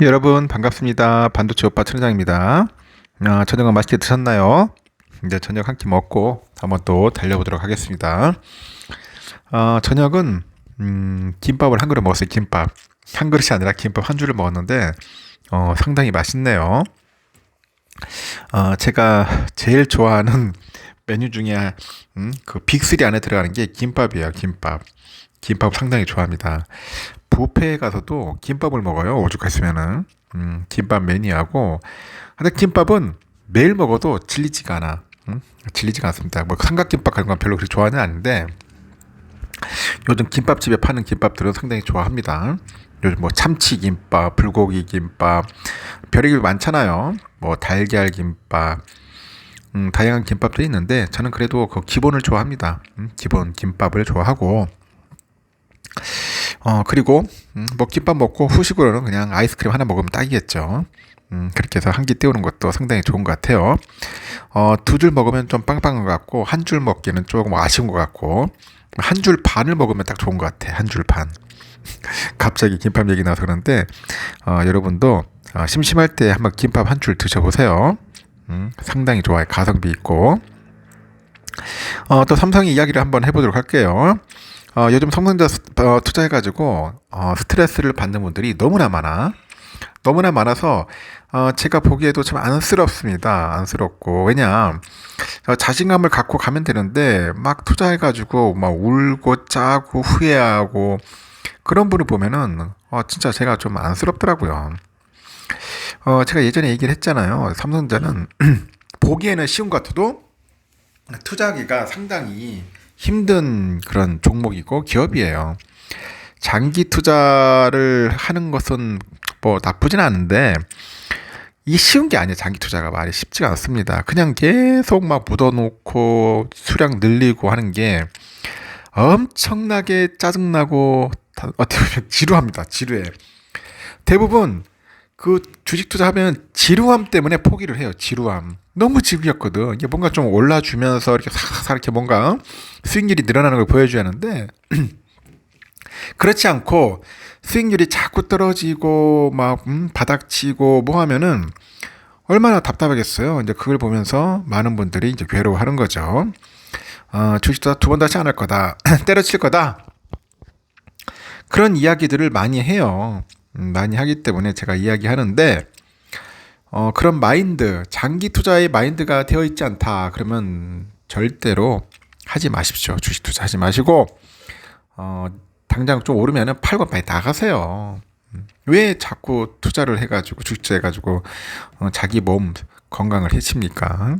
여러분 반갑습니다. 반도체 오빠 천장입니다. 저녁은 맛있게 드셨나요? 이제 저녁 한 끼 먹고 한번 또 달려보도록 하겠습니다. 저녁은 김밥을 한 그릇 먹었어요. 김밥 한 그릇이 아니라 김밥 한 줄을 먹었는데 상당히 맛있네요. 제가 제일 좋아하는 메뉴 중에 그 빅3 안에 들어가는 게 김밥이에요. 김밥 상당히 좋아합니다. 뷔페에 가서도 김밥을 먹어요. 오죽했으면은 김밥 매니아고. 근데 김밥은 매일 먹어도 질리지가 않아. 질리지가 않습니다. 뭐 삼각김밥 그런 건 별로 그렇게 좋아하는 않는데 요즘 김밥집에 파는 김밥들은 상당히 좋아합니다. 요즘 뭐 참치김밥, 불고기 김밥, 별의별 많잖아요. 뭐 달걀 김밥, 다양한 김밥들이 있는데 저는 그래도 그 기본을 좋아합니다. 기본 김밥을 좋아하고 그리고 뭐 김밥 먹고 후식으로는 그냥 아이스크림 하나 먹으면 딱이겠죠. 그렇게 해서 한 끼 때우는 것도 상당히 좋은 것 같아요. 두 줄 먹으면 좀 빵빵한 것 같고 한 줄 먹기는 조금 아쉬운 것 같고 한 줄 반을 먹으면 딱 좋은 것 같아. 한 줄 반. 갑자기 김밥 얘기 나와서 그런데 여러분도 심심할 때 한번 김밥 한 줄 드셔보세요. 상당히 좋아요. 가성비 있고. 또 삼성의 이야기를 한번 해보도록 할게요. 요즘 삼성전자 투자해가지고 스트레스를 받는 분들이 너무나 많아서 제가 보기에도 참 안쓰럽습니다. 안쓰럽고 왜냐 자신감을 갖고 가면 되는데 막 투자해가지고 막 울고 짜고 후회하고 그런 분을 보면은 진짜 제가 좀 안쓰럽더라고요. 제가 예전에 얘기를 했잖아요. 삼성전자는 보기에는 쉬운 것 같아도 투자하기가 상당히 힘든 그런 종목이고 기업이에요. 장기 투자를 하는 것은 뭐 나쁘진 않은데 이 쉬운 게 아니에요. 장기 투자가 말이 쉽지가 않습니다. 그냥 계속 막 묻어놓고 수량 늘리고 하는 게 엄청나게 짜증나고 어떻게 보면 지루합니다. 지루해. 대부분 그 주식 투자하면 지루함 때문에 포기를 해요. 지루함. 너무 지루했거든. 이게 뭔가 좀 올라주면서 이렇게 싹싹 이렇게 뭔가 수익률이 늘어나는 걸 보여줘야 하는데 그렇지 않고 수익률이 자꾸 떨어지고 막 바닥치고 뭐 하면은 얼마나 답답하겠어요. 이제 그걸 보면서 많은 분들이 이제 괴로워하는 거죠. 주식 투자 두 번 다시 안 할 거다. 때려칠 거다. 그런 이야기들을 많이 해요. 많이 하기 때문에 제가 이야기하는데 그런 마인드, 장기 투자의 마인드가 되어 있지 않다. 그러면 절대로 하지 마십시오. 주식 투자 하지 마시고 당장 좀 오르면은 팔고 빨리 나가세요. 왜 자꾸 투자를 해가지고 주식 투자해가지고 자기 몸 건강을 해칩니까?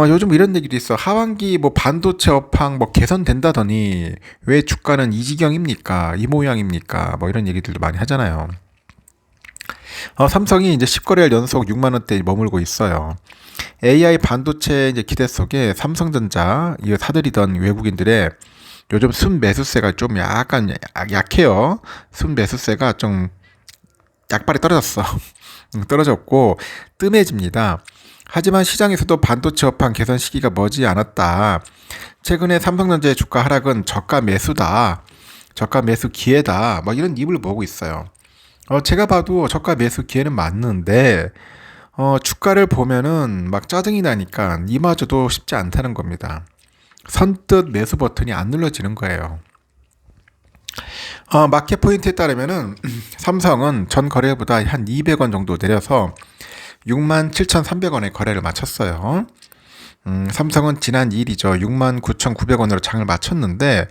요즘 이런 얘기도 있어. 하반기 뭐 반도체 업황 뭐 개선된다더니 왜 주가는 이 지경입니까? 이 모양입니까? 뭐 이런 얘기들도 많이 하잖아요. 삼성이 이제 10거래일 연속 6만 원대에 머물고 있어요. AI 반도체 이제 기대 속에 삼성전자 이 사들이던 외국인들의 요즘 순매수세가 좀 약간 약해요. 순매수세가 좀 약발이 떨어졌어. 떨어졌고 뜸해집니다. 하지만 시장에서도 반도체 업황 개선 시기가 머지 않았다. 최근에 삼성전자의 주가 하락은 저가 매수다. 저가 매수 기회다. 뭐 이런 입을 모으고 있어요. 제가 봐도 저가 매수 기회는 맞는데 주가를 보면은 막 짜증이 나니까 이마저도 쉽지 않다는 겁니다. 선뜻 매수 버튼이 안 눌러지는 거예요. 마켓 포인트에 따르면은 삼성은 전 거래보다 한 200원 정도 내려서 67,300원에 거래를 마쳤어요. 삼성은 지난 2일이죠. 69,900원으로 장을 마쳤는데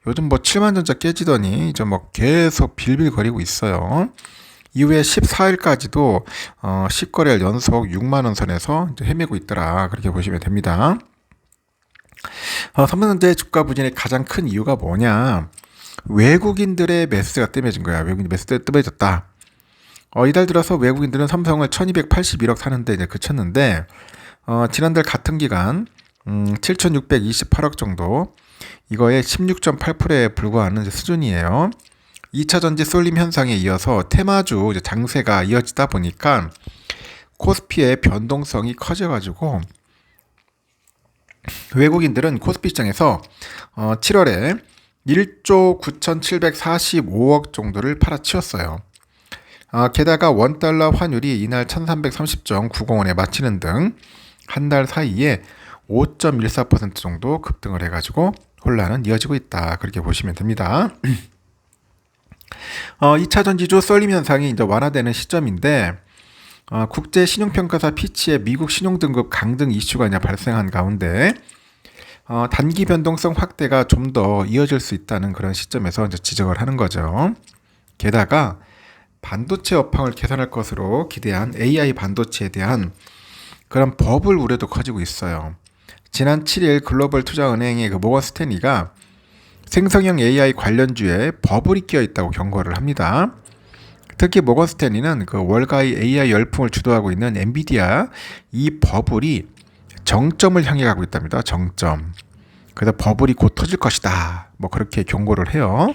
요즘 뭐 7만 전자 깨지더니 이제 뭐 계속 빌빌거리고 있어요. 이후에 14일까지도 10거래일 연속 6만 원 선에서 이제 헤매고 있더라. 그렇게 보시면 됩니다. 삼성전자의 주가 부진의 가장 큰 이유가 뭐냐? 외국인들의 매수세가 뜸해진 거야. 외국인 매수세가 뜸해졌다. 이달 들어서 외국인들은 삼성을 1281억 사는데 이제 그쳤는데 지난달 같은 기간 7628억 정도 이거의 16.8%에 불과하는 수준이에요. 2차 전지 쏠림 현상에 이어서 테마주 장세가 이어지다 보니까 코스피의 변동성이 커져가지고 외국인들은 코스피 시장에서 7월에 1조 9,745억 정도를 팔아치웠어요. 게다가 원달러 환율이 이날 1330.901에 마치는 등 한 달 사이에 5.14% 정도 급등을 해가지고 혼란은 이어지고 있다. 그렇게 보시면 됩니다. 2차 전지주 썰림 현상이 이제 완화되는 시점인데 국제 신용평가사 피치의 미국 신용등급 강등 이슈가 이제 발생한 가운데 단기 변동성 확대가 좀 더 이어질 수 있다는 그런 시점에서 이제 지적을 하는 거죠. 게다가 반도체 업황을 개선할 것으로 기대한 AI 반도체에 대한 그런 버블 우려도 커지고 있어요. 지난 7일 글로벌 투자은행의 그 모건 스탠리가 생성형 AI 관련주에 버블이 끼어 있다고 경고를 합니다. 특히 모건 스탠리는 그 월가의 AI 열풍을 주도하고 있는 엔비디아 이 버블이 정점을 향해 가고 있답니다. 정점. 그래서 버블이 곧 터질 것이다. 뭐 그렇게 경고를 해요.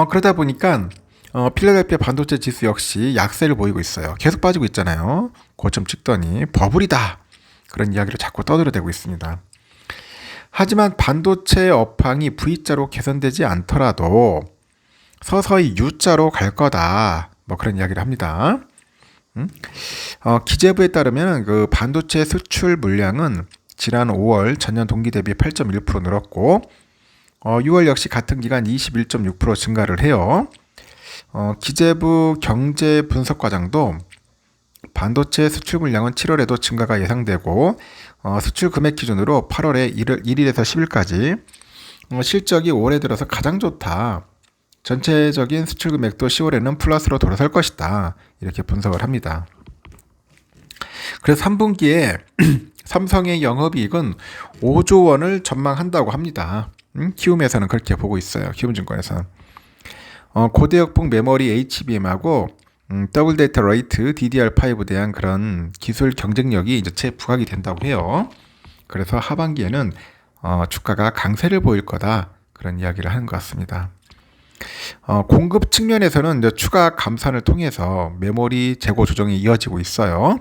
그러다 보니까 필라델피아 반도체 지수 역시 약세를 보이고 있어요. 계속 빠지고 있잖아요. 고점 찍더니 버블이다. 그런 이야기를 자꾸 떠들어대고 있습니다. 하지만 반도체 업황이 V자로 개선되지 않더라도 서서히 U자로 갈 거다. 뭐 그런 이야기를 합니다. 기재부에 따르면 그 반도체 수출 물량은 지난 5월 전년 동기 대비 8.1% 늘었고 6월 역시 같은 기간 21.6% 증가를 해요. 기재부 경제 분석 과장도 반도체 수출 물량은 7월에도 증가가 예상되고 수출 금액 기준으로 8월에 1일에서 10일까지 실적이 올해 들어서 가장 좋다. 전체적인 수출 금액도 10월에는 플러스로 돌아설 것이다. 이렇게 분석을 합니다. 그래서 3분기에 삼성의 영업이익은 5조 원을 전망한다고 합니다. 키움에서는 그렇게 보고 있어요. 키움증권에서는. 고대역폭 메모리 HBM하고 더블 데이터 레이트 DDR5에 대한 그런 기술 경쟁력이 이제 재부각이 된다고 해요. 그래서 하반기에는 주가가 강세를 보일 거다. 그런 이야기를 하는 것 같습니다. 공급 측면에서는 이제 추가 감산을 통해서 메모리 재고 조정이 이어지고 있어요.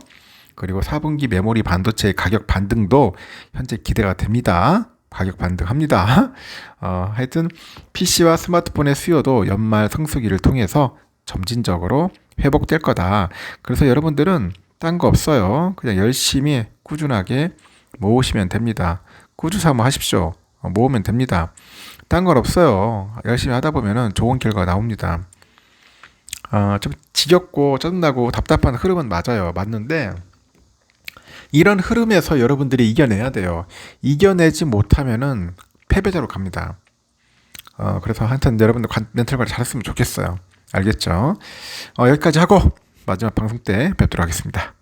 그리고 4분기 메모리 반도체 가격 반등도 현재 기대가 됩니다. 가격 반등합니다. 하여튼 PC와 스마트폰의 수요도 연말 성수기를 통해서 점진적으로 회복될 거다. 그래서 여러분들은 딴 거 없어요. 그냥 열심히 꾸준하게 모으시면 됩니다. 꾸준사모 하십시오. 모으면 됩니다. 딴 건 없어요. 열심히 하다 보면은 좋은 결과가 나옵니다. 좀 지겹고 짜증나고 답답한 흐름은 맞는데 이런 흐름에서 여러분들이 이겨내야 돼요. 이겨내지 못하면은 패배자로 갑니다. 그래서 하여튼 여러분들 멘탈 관리 잘했으면 좋겠어요. 알겠죠? 여기까지 하고 마지막 방송 때 뵙도록 하겠습니다.